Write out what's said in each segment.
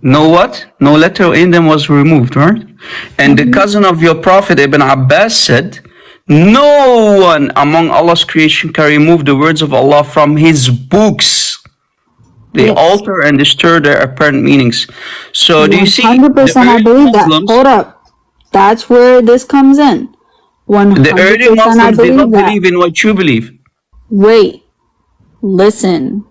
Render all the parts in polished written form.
No what? No letter in them was removed, right? And the cousin of your prophet Ibn Abbas said, no one among Allah's creation can remove the words of Allah from his books. They alter and disturb their apparent meanings. So do you see? 100% I believe that. Hold up. That's where this comes in. 100% The early Muslims did not that. believe in what you believe. Wait. Listen.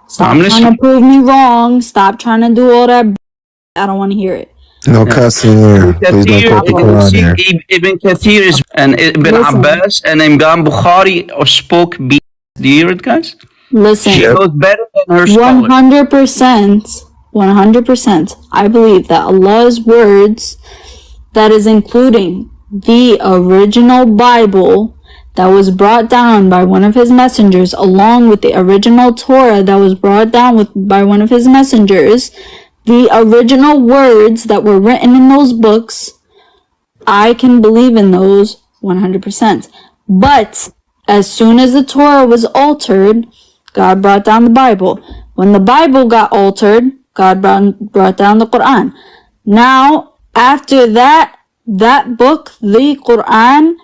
Stop I'm trying listening. to prove me wrong. Stop trying to do all that. I don't want to hear it. No cussing here. Please don't cut the Quran here. Ibn Kathir and Ibn Abbas and Imam Bukhari spoke. Do you hear it, guys? Listen. She knows better than her scholars. 100%. I believe that Allah's words, that is including the original Bible that was brought down by one of his messengers, along with the original Torah that was brought down by one of his messengers, the original words that were written in those books, I can believe in those 100%. But as soon as the Torah was altered, God brought down the Bible. When the Bible got altered, God brought down the Quran. Now, after that book, the Quran,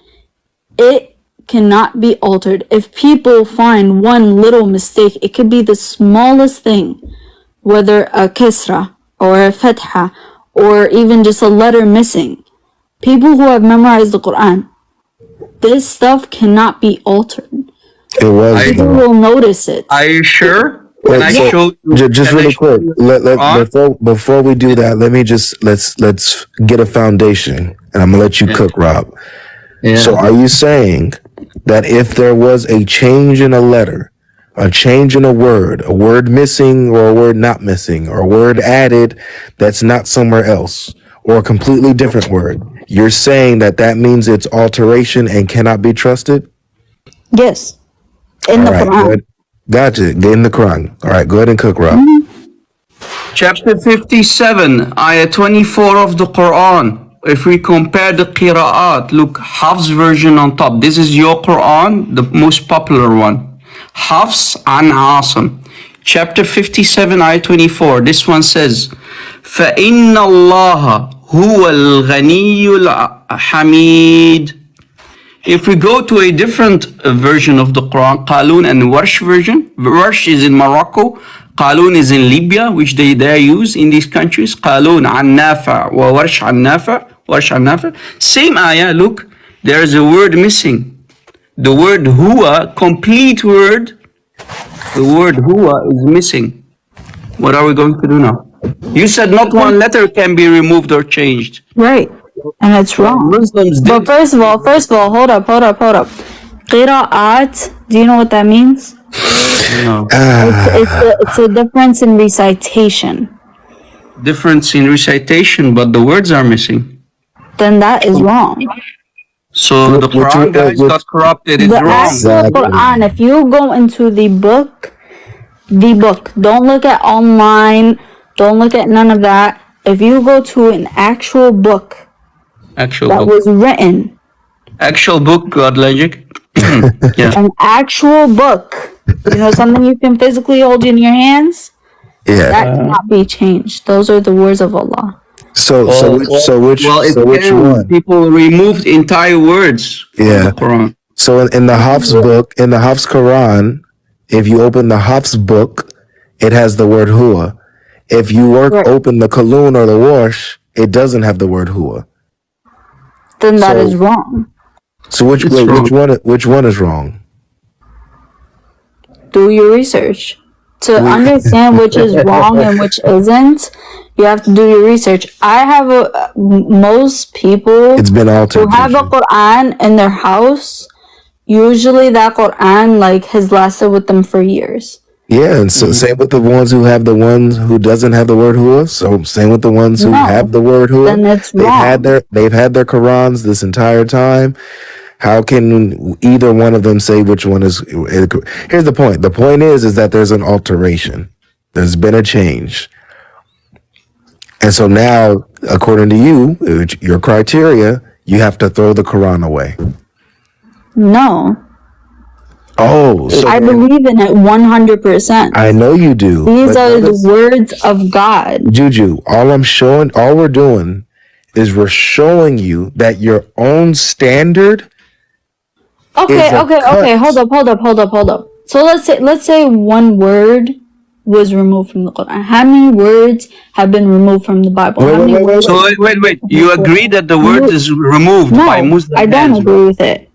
it cannot be altered. If people find one little mistake, it could be the smallest thing, whether a kisra or a fatha or even just a letter missing. People who have memorized the Quran, this stuff cannot be altered. It was. People will notice it. Are you sure? Just really quick. Before we do that, let's get a foundation, and I'm gonna let you cook, Rob. Yeah. So, are you saying that if there was a change in a letter, a change in a word missing or a word not missing, or a word added that's not somewhere else, or a completely different word, you're saying that means it's alteration and cannot be trusted? Yes. In the Quran. Gotcha. In the Quran. All right, go ahead and cook, Rob. Chapter 57, ayah 24 of the Quran. If we compare the qira'at, look, Hafs version on top. This is your Quran, the most popular one. Hafs an Asim. Chapter 57, ayah 24. This one says, فَإِنَّ اللَّهَ هُوَ الْغَنِيُّ الْحَمِيدُ. If we go to a different version of the Quran, Qalun and Warsh version, Warsh is in Morocco, Qalun is in Libya, which they use in these countries. Qalun an Nafa' wa Warsh an Nafa'. Same ayah, look, there is a word missing. The word huwa, complete word, the word huwa is missing. What are we going to do now? You said not one letter can be removed or changed. Right. And it's wrong. But first of all, hold up. Qira'at, do you know what that means? No. It's a difference in recitation. Difference in recitation, but the words are missing. Then that is wrong. So the Quran guys got corrupted. It's wrong. The actual Quran, if you go into the book, don't look at online, don't look at none of that. If you go to an actual book, was written. Actual book, GodLogic. Yeah. An actual book. You know, something you can physically hold in your hands? Yeah. That cannot be changed. Those are the words of Allah. So which one? People removed entire words from the Quran. So in the Hafs book, in the Hafs Quran, if you open the Hafs book, it has the word huwa. If you open the Qalun or the Warsh, it doesn't have the word huwa. Then that is wrong. So which one is wrong? Do your research. To understand which is wrong and which isn't, you have to do your research. I have most people who have a Quran in their house. Usually that Quran has lasted with them for years. Yeah, and so same with the ones who have the ones who doesn't have the word huwa. So same with the ones who have the word huwa. Then it's wrong. They've had their Qurans this entire time. How can either one of them say which one is? Here's the point. The point is that there's an alteration. There's been a change. And so now, according to you, your criteria, you have to throw the Quran away. No. Oh, so I then believe in it 100%. I know you do. These but are the notice- words of God. Juju, all we're doing is we're showing you that your own standard Okay, is a okay, cut. okay. Hold up. So let's say one word was removed from the Quran. How many words have been removed from the Bible? How many words? So wait. You agree that the word is removed by No, Muslim I don't hands, right? agree with it.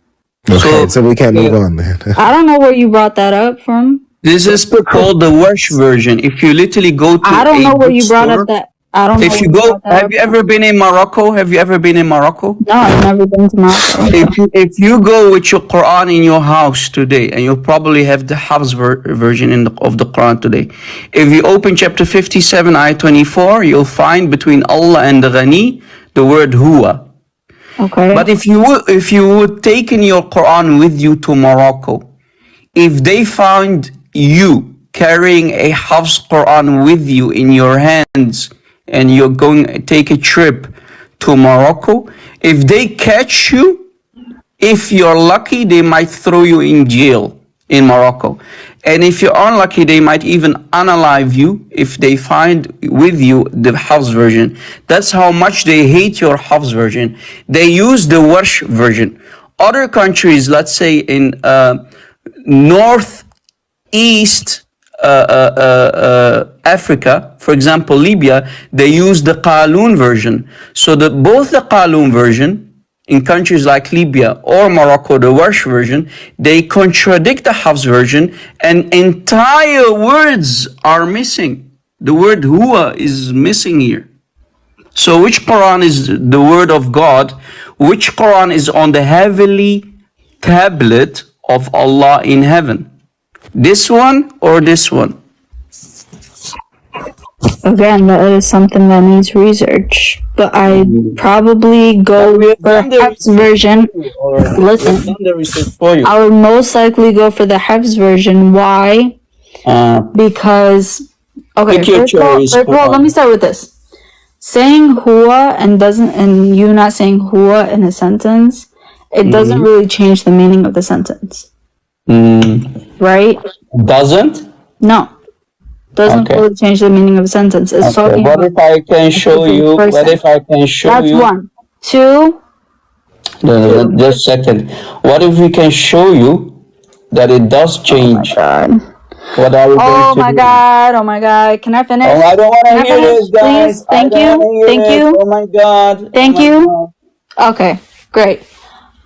Okay, so we can't move on then. I don't know where you brought that up from. This is called the Warsh version. If you literally go to I don't a know where you brought bookstore, up that. I don't know if where you you go, brought that have up you ever from. been in Morocco? Have you ever been in Morocco? No, I've never been to Morocco. If you go with your Quran in your house today, and you probably have the Hafs version of the Quran today, if you open chapter 57, ayah 24, you'll find between Allah and the Ghani the word Huwa. Okay. But if you would take in your Quran with you to Morocco, if they found you carrying a Hafs Quran with you in your hands and you're going to take a trip to Morocco, if they catch you, if you're lucky, they might throw you in jail in Morocco. And if you're unlucky, they might even unalive you if they find with you the Hafs version. That's how much they hate your Hafs version. They use the Warsh version. Other countries, let's say in northeast Africa, for example, Libya, they use the Qalun version. So both the Qalun version in countries like Libya or Morocco, the Warsh version, they contradict the Hafs version and entire words are missing. The word huwa is missing here. So which Quran is the word of God? Which Quran is on the heavenly tablet of Allah in heaven? This one or this one? Again, that is something that needs research. But I probably go for Hafs version. Listen, I would most likely go for the Hafs version. Why? Because okay, first of all, let me start with this. Saying huwa and you not saying huwa in a sentence, it doesn't really change the meaning of the sentence. Right? Doesn't? No. Doesn't really change the meaning of a sentence. It's talking What about if I can show you? person. What if I can show that's you? one. Two, No, just a second. What if we can show you that it does change? God. What are we going Oh to my do? God. Oh my God. Can I finish? Oh, I don't want Can to I hear finish? this, guys. Please. Thank you. Thank you. Oh my God. Thank Oh my you. God. Okay. Great.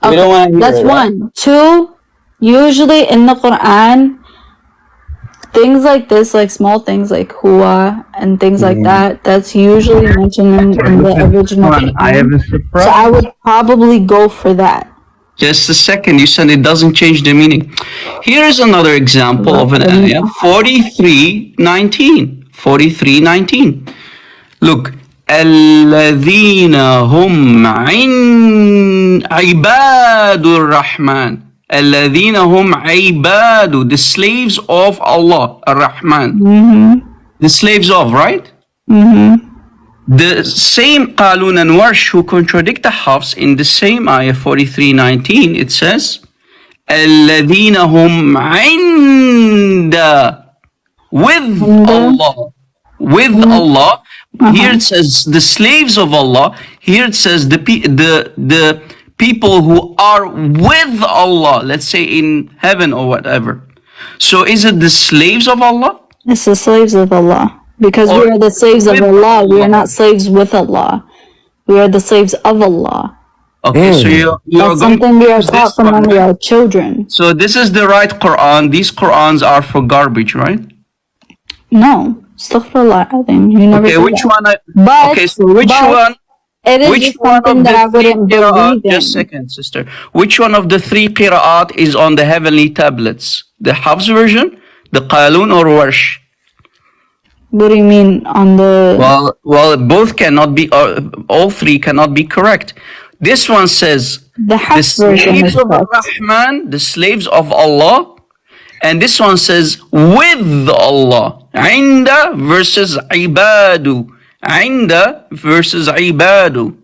We don't want to hear That's it, right? one. Two, usually in the Quran, things like this, like small things like huwa and things like that, that's usually mentioned in the original Quran. I have a So surprise. I would probably go for that. Just a second. You said it doesn't change the meaning. Here is another example of an ayah. 43:19. 43:19. Look. الذين هم عباد الرحمن. الذين هم عباد, the slaves of Allah, Ar-Rahman. The slaves of, right? The same Qalun and Warsh who contradict the Hafs in the same ayah 43:19, it says, الذين هم عند, with Allah. With Allah. Here it says the slaves of Allah. Here it says the people who are with Allah, let's say in heaven or whatever. So is it the slaves of Allah? It's the slaves of Allah. Because we are the slaves of with Allah. We are Allah. not slaves with Allah. We are the slaves of Allah. Okay, so you're That's going something we are use taught this from when one, we right? are children. So this is the right Quran. These Qurans are for garbage, right? No. Astaghfirullah, Azim. You never Okay, said which that. one? But, Okay, so which one? It is Which just one something of that I the three wouldn't qira'at? believe in. Just a second, sister. Which one of the three qira'at is on the heavenly tablets? The Hafs version, the Qalun, or Warsh? What do you mean on the... Well, both cannot be. All three cannot be correct. This one says The the Hafs version slaves is of correct. Rahman, the slaves of Allah, and this one says with Allah. Inda versus ibadu. Inda versus ibadu.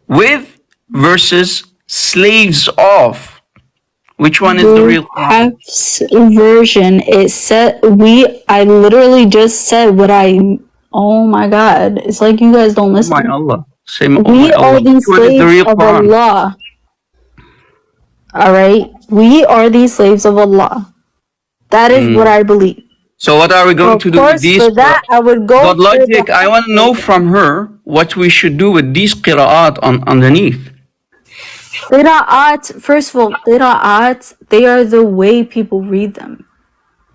With versus slaves of. Which one is the real Quran? Hafs version, it said, I literally just said what oh my God. It's like you guys don't Oh listen. my Allah. Say, oh We my are Allah. the Which one is the slaves real of Quran? Allah. Alright? We are the slaves of Allah. That is what I believe. So what are we So going of to do with course, these? for that, I would go to GodLogic, the I want to know from her what we should do with these qira'at underneath. Qira'at. First of all, qira'at, they are the way people read them.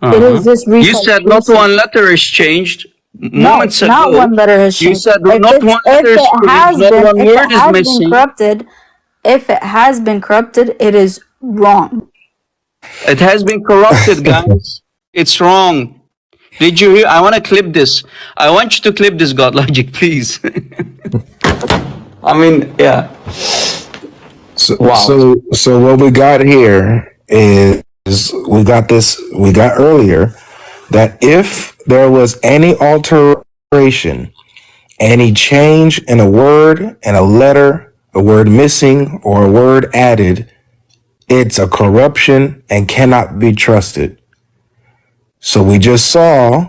It Uh-huh. is just You said not recitation. one letter is changed No, moments not ago. one letter has You changed. said not one letter is changed, not one word is missing. If it has been corrupted, it is wrong. It has been corrupted, guys. It's wrong. Did you hear? I want to clip this. I want you to clip this, GodLogic, please. I mean, yeah. So, Wow. so what we got here is we got earlier that if there was any alteration, any change in a word, and a letter, a word missing, or a word added, it's a corruption and cannot be trusted. So we just saw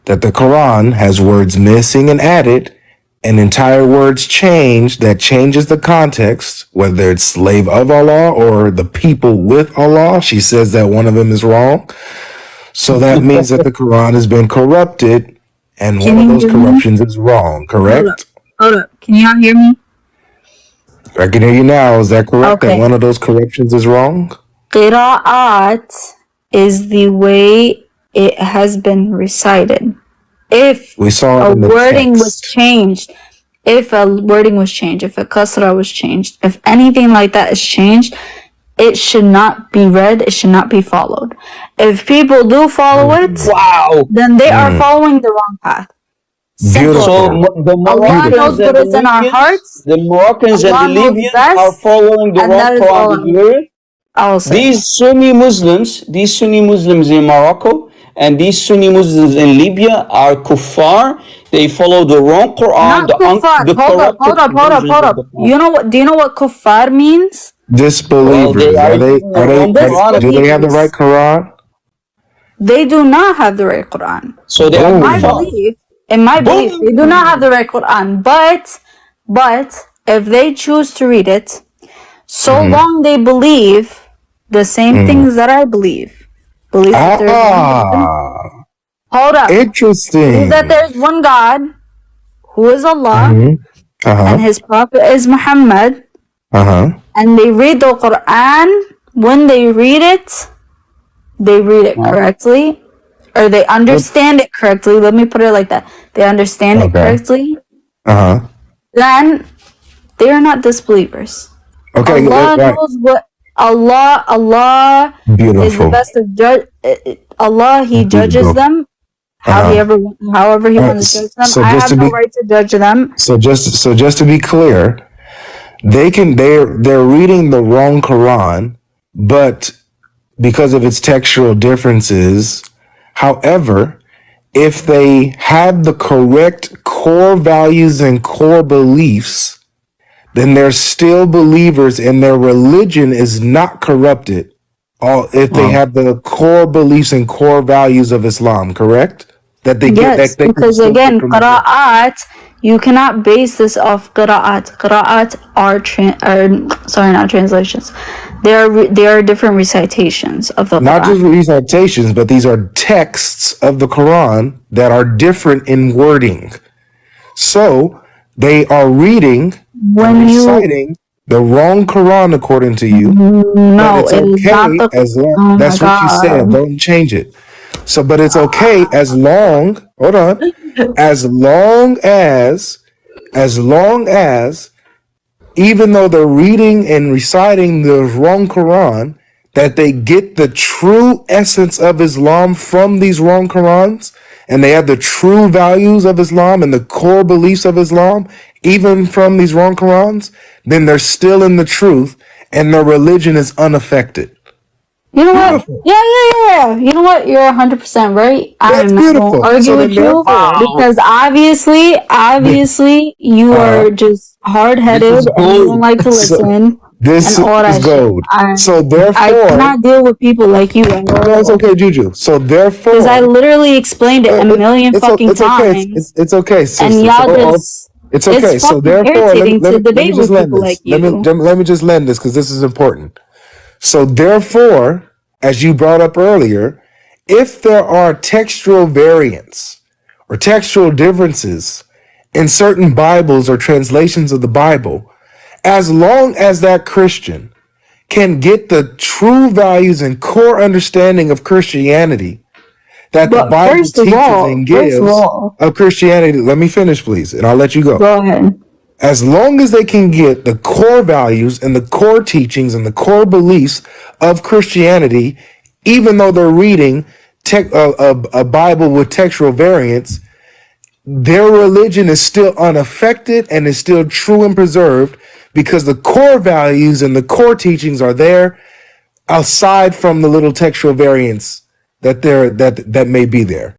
that the Quran has words missing and added, and entire words changed that changes the context, whether it's slave of Allah or the people with Allah. She says that one of them is wrong. So that means that the Quran has been corrupted, and one of those corruptions is wrong, correct? Hold up. Can y'all hear me? I can hear you now. Is that correct? Okay. That one of those corruptions is wrong? Qira'at is the way it has been recited. If We saw it a in the wording was text. changed, if a kasra was changed, if anything like that is changed, it should not be read, it should not be followed. If people do follow it, Wow. then they are following the wrong path. Beautiful. So the Allah knows Moroccans and what the is in our Libyans, hearts. the Moroccans and Allah the knows Libyans best, are following the and wrong that is all Quran. Did you hear it? I will say. These Sunni Muslims in Morocco and these Sunni Muslims in Libya are kuffar. They follow the wrong Quran, Not kuffar. the corrupted versions of the Quran. Do you know what kuffar means? Well, they Disbelievers. are Are they? using the Are they? wrong Quran. Do they have the right Quran? They do not have the right Quran. So they are Oh. kuffar. In my belief, Boom. they do not have the right Quran. But if they choose to read it, so long they believe the same things that I believe that there's one God. Hold up. Interesting. Believe that there's one God, who is Allah, and His Prophet is Muhammad, and they read the Quran. When they read it correctly, or they understand it correctly. Let me put it like that. They understand it correctly. Then they are not disbelievers. Okay. Allah Right. knows what Allah is the Beautiful. best of judge. Allah, He judges them however He wants to judge them. So I just have to no be- right to judge them. So just to be clear, they're reading the wrong Quran, but because of its textual differences. However, if they have the correct core values and core beliefs, then they're still believers and their religion is not corrupted. If they have the core beliefs and core values of Islam, correct? That they get Yes, that they can because still again, get from the- qira'at, you cannot base this off qira'at. Qira'at are not translations. They are different recitations of the not Quran. just recitations, but these are texts of the Quran that are different in wording. So they are reading and reciting the wrong Quran according to you. No, but it's it is not okay the. as long. Oh That's my what you said. God. Don't change it. So, but it's okay as long. Hold on. As long as, even though they're reading and reciting the wrong Quran, that they get the true essence of Islam from these wrong Qurans, and they have the true values of Islam and the core beliefs of Islam, even from these wrong Qurans, then they're still in the truth, and their religion is unaffected. You know what? Yeah. You know what? You're 100% right. I'm not beautiful. gonna argue So with then you therefore- because obviously, you are just hard-headed This is and you don't gold. like to listen. This and all is that shit. gold. So I therefore, cannot deal with people like you at no, it's all. okay, Juju. So therefore, Because I literally explained it a million fucking it's okay. times. It's okay, And sister. y'all So just, it's it's okay. So fucking therefore, irritating to let me debate just with lend people like this. you. Let me just lend this because this is important. So therefore, as you brought up earlier, if there are textual variants or textual differences in certain Bibles or translations of the Bible, as long as that Christian can get the true values and core understanding of Christianity that the But Bible teaches and first of gives all, of Christianity, let me finish, please, and I'll let you go. go ahead. As long as they can get the core values and the core teachings and the core beliefs of Christianity, even though they're reading a Bible with textual variants, their religion is still unaffected and is still true and preserved because the core values and the core teachings are there, aside from the little textual variants that may be there.